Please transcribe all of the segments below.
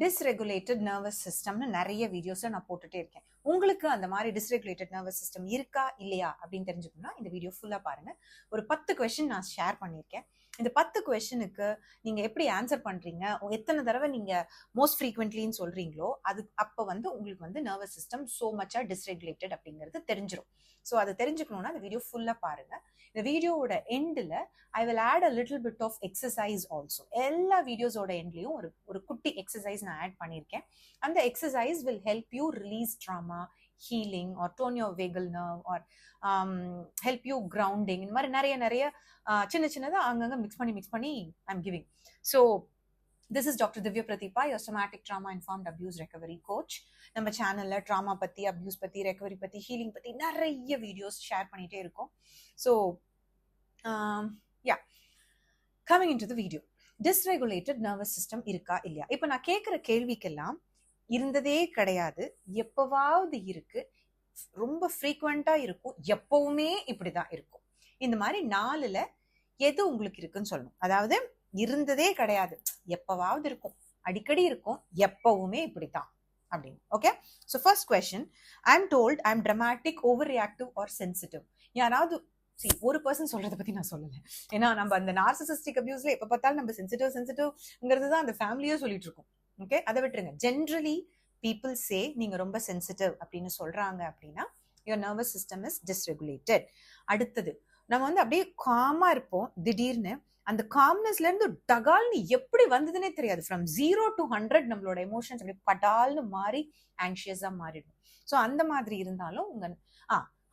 டிஸ்ரெகுலேட்டட் nervous சிஸ்டம்னு நிறைய வீடியோஸ்ல நான் போட்டுட்டே இருக்கேன். உங்களுக்கு அந்த மாதிரி டிஸ்ரெகுலேட்டட் நர்வஸ் சிஸ்டம் இருக்கா இல்லையா அப்படின்னு தெரிஞ்சுக்கணும்னா இந்த வீடியோ ஃபுல்லா பாருங்க. ஒரு 10 கொஸ்டின் நான் ஷேர் பண்ணியிருக்கேன். இந்த 10 கொஸ்டினுக்கு நீங்க எப்படி ஆன்சர் பண்றீங்க, எத்தனை தடவை நீங்க மோஸ்ட் ஃப்ரீக்வெண்ட்லின்னு சொல்றீங்களோ அது அப்போ உங்களுக்கு நர்வஸ் சிஸ்டம் சோ மச்சா டிஸ்ரெகுலேட்டட் அப்படிங்கிறது தெரிஞ்சிடும். ஸோ அதை தெரிஞ்சுக்கணும்னா இந்த வீடியோ ஃபுல்லா பாருங்க. இந்த வீடியோவோட எண்டில் I will add a little bit of exercise also. எல்லா வீடியோஸோட எண்ட்லையும் ஒரு குட்டி எக்ஸசைஸ் நான் ஆட் பண்ணியிருக்கேன். அந்த exercise will help you release trauma, healing or tone your vagal nerve or help you grounding. இந்த மாதிரி நிறைய சின்னதாக அங்கங்கே மிக்ஸ் பண்ணி I am giving. So this is Dr. Divya Prathipa, your somatic trauma informed abuse recovery coach. நம்ம சேனல்ல drama பத்தி, abuse பத்தி, ரெக்கவரி பத்தி, ஹீலிங் பத்தி நிறைய வீடியோஸ் ஷேர் பண்ணிட்டே இருக்கோம். So coming in to the video. Dysregulated nervous system இருக்கா இல்லையா? இப்போ நான் கேட்குற கேள்விக்கெல்லாம் இருந்ததே கிடையாது, எப்பவாவது இருக்கு, ரொம்ப ஃப்ரீக்வெண்டா இருக்கும், எப்பவுமே இப்படிதான் இருக்கும். இந்த மாதிரி 4ல் எது உங்களுக்கு இருக்குன்னு சொல்லணும். அதாவது இருந்ததே கிடையாது, எப்பவாவது இருக்கும், அடிக்கடி இருக்கும், எப்பவுமே இப்படித்தான் அப்படின்னு. Okay, so first question, I am told I am traumatic, over reactive or sensitive. யாராவது ஒரு பர்சன் சொல்றதை பத்தி நான் சொல்லல, ஏன்னா நம்ம அந்த நார்சிசிஸ்டிக் அபியூஸ்ல எப்ப பார்த்தாலும் நம்ம சென்சிட்டிவ்ங்கிறது தான் அந்த ஃபேமிலியே சொல்லிட்டு இருக்கோம். ஓகே, அதை விட்டுருங்க. ஜென்ரலி பீப்புள் சே நீங்க ரொம்ப சென்சிட்டிவ் அப்படின்னு சொல்றாங்க அப்படின்னா யுவர் நர்வஸ் சிஸ்டம் இஸ் டிஸ்ரெகுலேட்டட். அடுத்தது, நம்ம அப்படியே காமா இருப்போம், திடீர்னு அந்த காம்னஸ்ல இருந்து டகால்னு எப்படி வந்ததுன்னே தெரியாது. ஃப்ரம் 0 to 100 நம்மளோட எமோஷன்ஸ் அப்படியே படால்னு மாறி ஆங்ஷியஸா மாறிடும். ஸோ அந்த மாதிரி இருந்தாலும்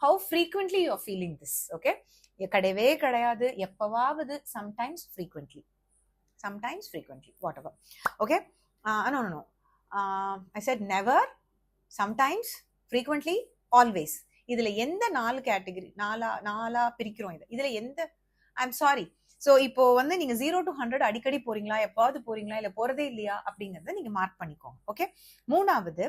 how frequently you are feeling this? Okay, கிடையவே கிடையாது, எப்பவாவது, sometimes frequently, whatever. Okay, no, I said never, sometimes, frequently, always. இதுல எந்த 4 கேட்டகரி, நாலா பிரிக்கிறோம் இதுல எந்த, ஐ எம் சாரி. ஸோ இப்போ நீங்க 0 to 100 அடிக்கடி போறீங்களா, எப்பாவது போறீங்களா, இல்ல போறதே இல்லையா அப்படிங்கறத நீங்க மார்க் பண்ணிக்கோங்க. ஓகே, 3வது,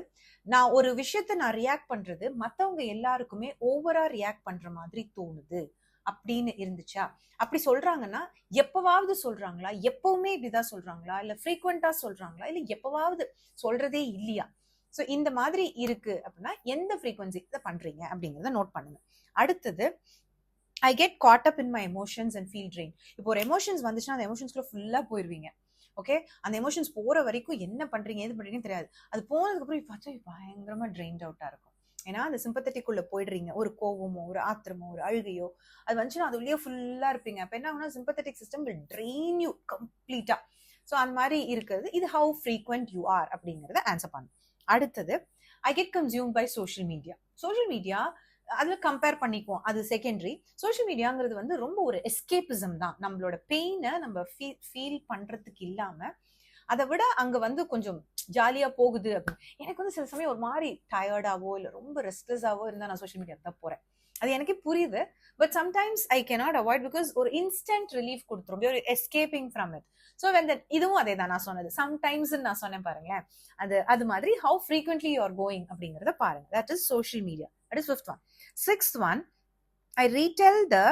நான் ஒரு விஷயத்த நான் ரியாக்ட் பண்றது மத்தவங்க எல்லாருக்குமே ஓவரா ரியாக்ட் பண்ற மாதிரி தோணுது அப்படின்னு இருந்துச்சா? அப்படி சொல்றாங்கன்னா எப்பவாவது சொல்றாங்களா, எப்பவுமே இப்படிதான் சொல்றாங்களா, இல்ல ஃப்ரீக்வெண்டா சொல்றாங்களா, இல்ல எப்பவாவது சொல்றதே இல்லையா? ஸோ இந்த மாதிரி இருக்கு அப்படின்னா எந்த ஃப்ரீக்வன்சி பண்றீங்க அப்படிங்கிறத நோட் பண்ணுங்க. அடுத்தது, I get caught up in my emotions and feel drained. இப்போ ஒரு எமோஷன்ஸ் வந்துச்சுன்னா அந்த எமோஷன்ஸ்குள்ள ஃபுல்லா போயிருவீங்க. ஓகே, அந்த எமோஷன்ஸ் போற வரைக்கும் என்ன பண்றீங்க, எது பண்றீங்கன்னு தெரியாது. அது போனதுக்கு அப்புறம் பார்த்தா பயங்கரமா ட்ரெயின்ட் அவுட்டா இருக்கும். ஏன்னா அந்த சிம்பத்தட்டிக் உள்ள போயிடுறீங்க. ஒரு கோவமோ, ஒரு ஆத்திரமோ, ஒரு அழுகையோ அது வந்துச்சுன்னா அது உள்ளே ஃபுல்லா இருப்பீங்க. அப்ப என்ன ஆகும்னா sympathetic system will drain you கம்ப்ளீட்டா. ஸோ அந்த மாதிரி இருக்கிறது. இது ஹவு ஃப்ரீக்வெண்ட் யூ ஆர் அப்படிங்கறத ஆன்சர் பண்ணும். அடுத்தது, I get consume by social media. அதுல கம்பேர் பண்ணிக்குவோம், அது செகண்டரி. சோஷியல் மீடியாங்கிறது ரொம்ப ஒரு எஸ்கேபிசம் தான். நம்மளோட பெயினை நம்ம ஃபீல் பண்றதுக்கு இல்லாம அதை விட அங்க கொஞ்சம் ஜாலியா போகுது அப்படின்னு. எனக்கு சில சமயம் ஒரு மாதிரி டயர்டாவோ இல்ல ரொம்ப ரெஸ்ட்லெஸ்ஸாவோ இருந்தா நான் சோஷியல் மீடியா தான் போறேன். அது எனக்கே புரியுது. But sometimes I cannot avoid, because ஒரு இன்ஸ்டன்ட் ரிலீஃப் கொடுத்துரும், ஒரு எஸ்கேப்பிங் ஃப்ரம் இட். ஸோ இதுவும் அதே தான் நான் சொன்னது, சம்டைம்ஸ் நான் சொன்னேன் பாருங்களேன். அது மாதிரி how frequently you are going அப்படிங்கறத பாருங்க. That is social media. That is 5th one. 6th one, I retell the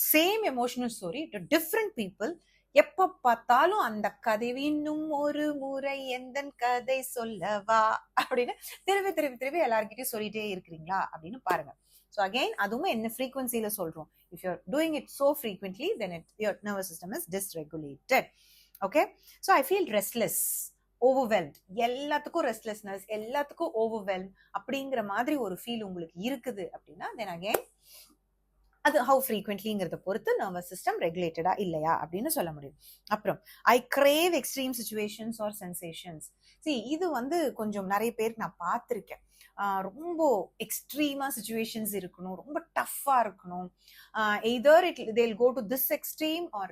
same emotional story to different people. எப்ப பார்த்தாலும் அந்த கதை இன்னும் ஒரு முறை எந்த கதை சொல்லவா அப்படின்னு திருப்பி எல்லார்கிட்டயும் சொல்லிட்டே இருக்கிறீங்களா அப்படின்னு பாருங்க. ஸோ அகெயின் அதுவும் என்ன ஃப்ரீக்வன்சியில சொல்றோம். If you are doing it so frequently then your nervous system is dysregulated. Okay, so I feel restless, overwhelmed, எல்லாத்துக்கும் ரெஸ்ட்லெஸ்னஸ், எல்லாத்துக்கும் ஓவர்வெல்ம் அப்படிங்கிற மாதிரி ஒரு ஃபீல் உங்களுக்கு இருக்குது அப்படின்னா தென் அகெயின் அது ஹவு ஃப்ரீக்வெண்ட்லிங்கிறத பொறுத்து நர்வஸ் சிஸ்டம் ரெகுலேட்டடா இல்லையா அப்படின்னு சொல்ல முடியும். அப்புறம் I crave extreme situations or sensations. இது கொஞ்சம் நிறைய பேருக்கு நான் பார்த்துருக்கேன். ரொம்ப எக்ஸ்ட்ரீமா சிச்சுவேஷன்ஸ் இருக்கணும், ரொம்ப டஃப்பா இருக்கணும். Either they'll go to this extreme or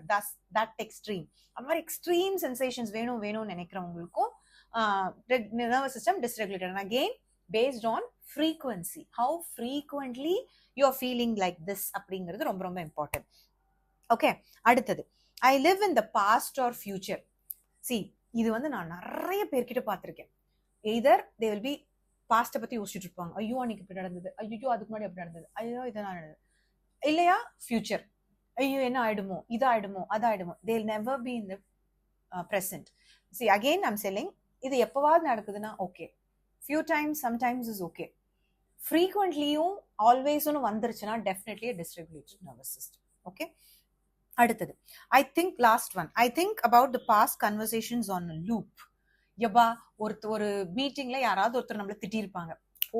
that extreme. அந்த மாதிரி எக்ஸ்ட்ரீம் சென்சேஷன்ஸ் வேணும்னு நினைக்கிறவங்களுக்கும் nervous system dysregulated. Again based on frequency, how frequently you are feeling like this அப்படிங்கிறது ரொம்ப ரொம்ப இம்பார்ட்டன்ட். ஓகே, அடுத்தது, I live in the past or future. இது நான் நிறைய பேர்கிட்ட பார்த்திருக்கேன். either they will be பாஸ்ட பத்தி யோசிச்சுட்டு இருப்பாங்க, ஐயோ அன்னைக்கு இப்படி நடந்தது, ஐயோ அதுக்கு முன்னாடி அப்படி நடந்தது, ஐயோ இதெல்லாம் நடந்தது. இல்லையா ஃபியூச்சர், ஐயோ என்ன ஆயிடுமோ, இதாயிடுமோ, அதாயிடுமோ. they will never be in the present. Again I'm saying இது எப்பவாவது நடக்குதுன்னா okay, few times sometimes is okay. ஃப்ரீக்வெண்ட்லியும் ஆல்வேஸும் வந்துருச்சுன்னா definitely dysregulated nervous system. Okay, அடுத்தது I think last one, I think about the past conversations on loop. யப்பா, ஒரு மீட்டிங்ல யாராவது ஒருத்தர் நம்மள திட்டிருப்பாங்க,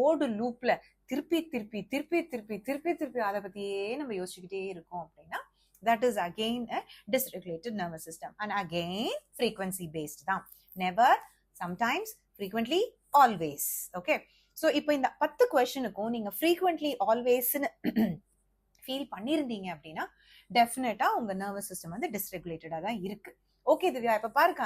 ஓடு லூப்ல திருப்பி திருப்பி திருப்பி திருப்பி திருப்பி திருப்பி அதை பத்தியே நம்ம யோசிச்சுக்கிட்டே இருக்கோம் அப்படின்னா that is again a dysregulated nervous system, and again frequency based தான். never, sometimes, frequently, always. okay, so இப்போ இந்த 10 கொஸ்டினுக்கும் நீங்க frequently always ஃபீல் பண்ணிருந்தீங்க அப்படின்னா டெஃபினட்டா உங்க நர்வஸ் சிஸ்டம் வந்து டிஸ்ரெகுலேட்டடா தான் இருக்கு. ஓகே திவ்யா, இப்ப பாருங்க,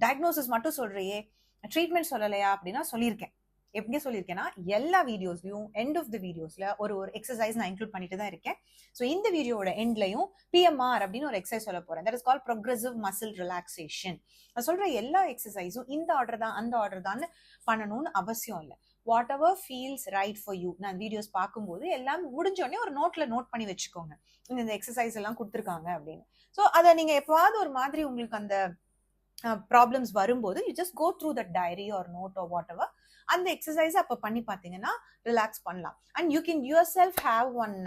டயக்னோசிஸ் மட்டும் சொல்றியே, ட்ரீட்மெண்ட் சொல்லலையா அப்படின்னா சொல்லியிருக்கேன். எப்படி சொல்லியிருக்கேன்னா எல்லா வீடியோஸ்லயும் எண்ட் ஆஃப் த வீடியோஸ்ல ஒரு எக்ஸசைஸ் நான் இன்க்ளூட் பண்ணிட்டு தான் இருக்கேன். ஸோ இந்த வீடியோட எண்ட்லயும் PMR அப்படின்னு ஒரு எக்ஸசைஸ் சொல்ல போறேன். That is called progressive muscle relaxation. நான் சொல்ற எல்லா எக்ஸசைஸும் இந்த ஆர்டர் தான் அந்த ஆர்டர் தான் பண்ணணும்னு அவசியம் இல்லை. What ever feels right for you. நான் வீடியோஸ் பார்க்கும்போது எல்லாம் முடிஞ்ச உடனே ஒரு நோட்ல நோட் பண்ணி வச்சுக்கோங்க, இந்த எக்ஸசைஸ் எல்லாம் கொடுத்துருக்காங்க அப்படின்னு. ஸோ அதை நீங்க எப்பாவது ஒரு மாதிரி உங்களுக்கு அந்த ப்ராப்ளம்ஸ் வரும்போது you just go through that diary or note or whatever, அந்த எக்ஸசைஸ் அப்ப பண்ணி பாத்தீங்கன்னா ரிலாக்ஸ் பண்ணலாம். And you can yourself have one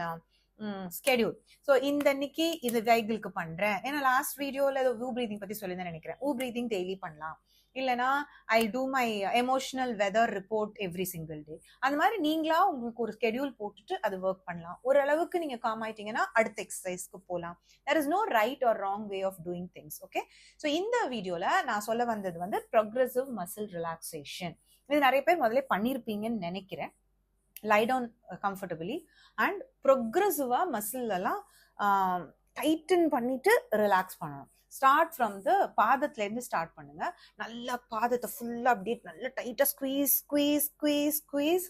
schedule. So இந்த அன்னைக்கு இது வைகிளுக்கு பண்றேன், ஏன்னா லாஸ்ட் வீடியோல ஊ பிரீதிங் பத்தி சொல்லியிருந்தேன் நினைக்கிறேன். ஊ பிரீதிங் டெய்லி பண்ணலாம், இல்லைன்னா I do my emotional weather report every single day. அந்த மாதிரி நீங்களா உங்களுக்கு ஒரு ஸ்கெடியூல் போட்டுட்டு அது ஒர்க் பண்ணலாம். ஓரளவுக்கு நீங்க காம் ஆயிட்டீங்கன்னா அடுத்த எக்ஸசைஸ்க்கு போகலாம். There is no right or wrong way of doing things. Okay, so இந்த வீடியோல நான் சொல்ல வந்தது வந்து ப்ரோக்ரெசிவ் மசில் ரிலாக்ஸேஷன். இது நிறைய பேர் முதல்ல பண்ணிருப்பீங்கன்னு நினைக்கிறேன். லை டவுன் கம்ஃபர்டபிளி அண்ட் ப்ரோக்ரெசிவா மசில் எல்லாம் டைட்டன் பண்ணிட்டு ரிலாக்ஸ் பண்ணணும். ஸ்டார்ட் ஃப்ரம் த பாதத்துல இருந்து ஸ்டார்ட் பண்ணுங்க. நல்லா பாதத்தை ஃபுல்லா அப்படியே நல்லா டைட்டா squeeze squeeze squeeze squeeze,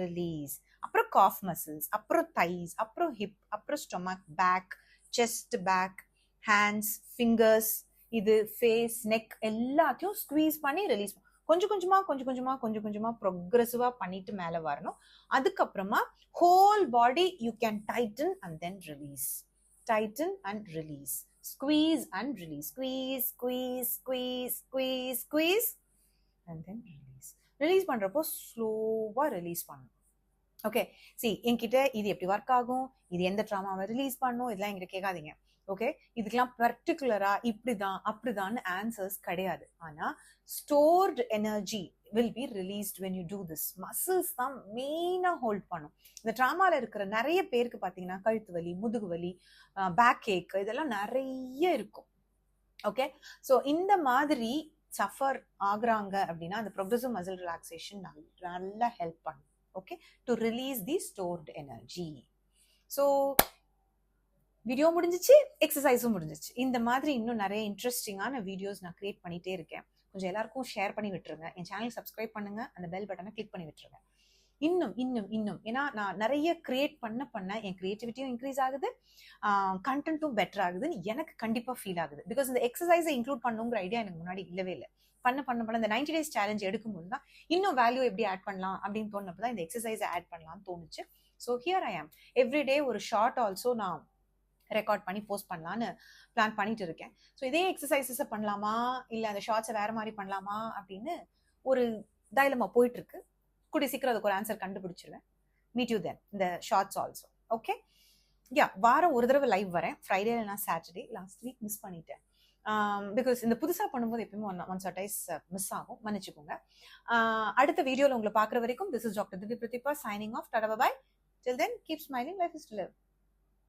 release. அப்புறம் காஃப் மசில்ஸ், அப்புறம் தைஸ், அப்புறம் ஹிப், அப்புறம் stomach, back, chest, back, hands, fingers, இது ஃபேஸ், நெக் எல்லாத்தையும் ஸ்குவீஸ் பண்ணி ரிலீஸ். கொஞ்சம் கொஞ்சமா ப்ரோக்ரெசிவா பண்ணிட்டு மேல வரணும். அதுக்கப்புறமா whole body you can tighten and then release, tighten and release, squeeze and release, squeeze squeeze squeeze squeeze squeeze and then release. Release பண்றப்போ ஸ்லோவா ரிலீஸ் பண்ணணும். ஓகே, சி என்கிட்ட இது எப்படி ஒர்க் ஆகும், இது எந்த ட்ராமாவை ரிலீஸ் பண்ணும், இதெல்லாம் என்கிட்ட கேட்காதீங்க. ஓகே, இதுக்கெல்லாம் பர்டிகுலரா இப்படிதான் அப்படிதான் ஆன்சர்ஸ் கிடையாது. ஆனா stored energy will be released when you do this. Muscles தான் மெயினா ஹோல்ட் பண்ணும். இந்த ட்ராமால இருக்கிற நிறைய பேருக்கு பாத்தீங்கன்னா கழுத்து வலி, முதுகு வலி, பேக் ஏக் இதெல்லாம் நிறைய இருக்கும். ஓகே, ஸோ இந்த மாதிரி சஃபர் ஆகுறாங்க அப்படின்னா அந்த ப்ரோக்ரெசிவ் மசில் ரிலாக்ஸேஷன் நல்லா ஹெல்ப் பண்ணும். Okay, to release the stored energy. So video முடிஞ்சிச்சு, எக்ஸசைஸும் முடிஞ்சிச்சு. இந்த மாதிரி இன்னும் நிறைய இன்ட்ரெஸ்டிங்கான வீடியோஸ் நான் கிரியேட் பண்ணிட்டே இருக்கேன். கொஞ்சம் எல்லாருக்கும் ஷேர் பண்ணி விட்டுருங்க, என் சேனல் சப்ஸ்கிரைப் பண்ணுங்க, அந்த பெல் பட்டனை கிளிக் பண்ணி விட்டுருங்க. இன்னும் ஏன்னா நான் நிறைய கிரியேட் பண்ண என் கிரியேட்டிவிட்டியும் இன்க்ரீஸ் ஆகுது, கண்டென்ட்டும் பெட்டர் ஆகுதுன்னு எனக்கு கண்டிப்பா ஃபீல் ஆகுது. பிகாஸ் இந்த எக்ஸசைஸை இன்க்ளூட் பண்ணுங்கிற ஐடியா எனக்கு முன்னாடி இல்லவே இல்லை. பண்ண இந்த 90 days சேலஞ்ச் எடுக்கும்போது தான் இன்னும் வேல்யூ எப்படி ஆட் பண்ணலாம் அப்படின்னு தோணுனப்பதான் இந்த எக்ஸசைஸை ஆட் பண்ணலாம்னு தோணுச்சு. ஸோ ஹியர் ஐ ஆம். எவ்ரிடே ஒரு ஷார்ட் ஆல்சோ நான் ரெக்கார்ட் பண்ணி போஸ்ட் பண்ணலான்னு பிளான் பண்ணிட்டு இருக்கேன். ஸோ இதே எக்ஸசைசஸை பண்ணலாமா இல்லை அந்த ஷார்ட்ஸை வேற மாதிரி பண்ணலாமா அப்படின்னு ஒரு டைலமா போயிட்டு இருக்கு. கூடிய சீக்கிரம் அதுக்கு ஒரு ஆன்சர் கண்டுபிடிச்சிருவேன். மீட் யூ தென் இந்த ஷார்ட்ஸ் ஆல்சோ. ஓகே, யா, வாரம் ஒரு தடவை லைவ் வரேன், ஃப்ரைடே இல்லைனா சாட்டர்டே. லாஸ்ட் வீக் மிஸ் பண்ணிட்டேன் பிகாஸ் இந்த புதுசா பண்ணும்போது எப்பயுமே ஒன்ஸ் ஆர் டைஸ் மிஸ் ஆகும், மன்னிச்சுக்கோங்க. அடுத்த வீடியோல உங்களை பார்க்குற வரைக்கும் this is doctor Divya Pratibha signing off. Tata bye. Till then, keep smiling. Life is to live.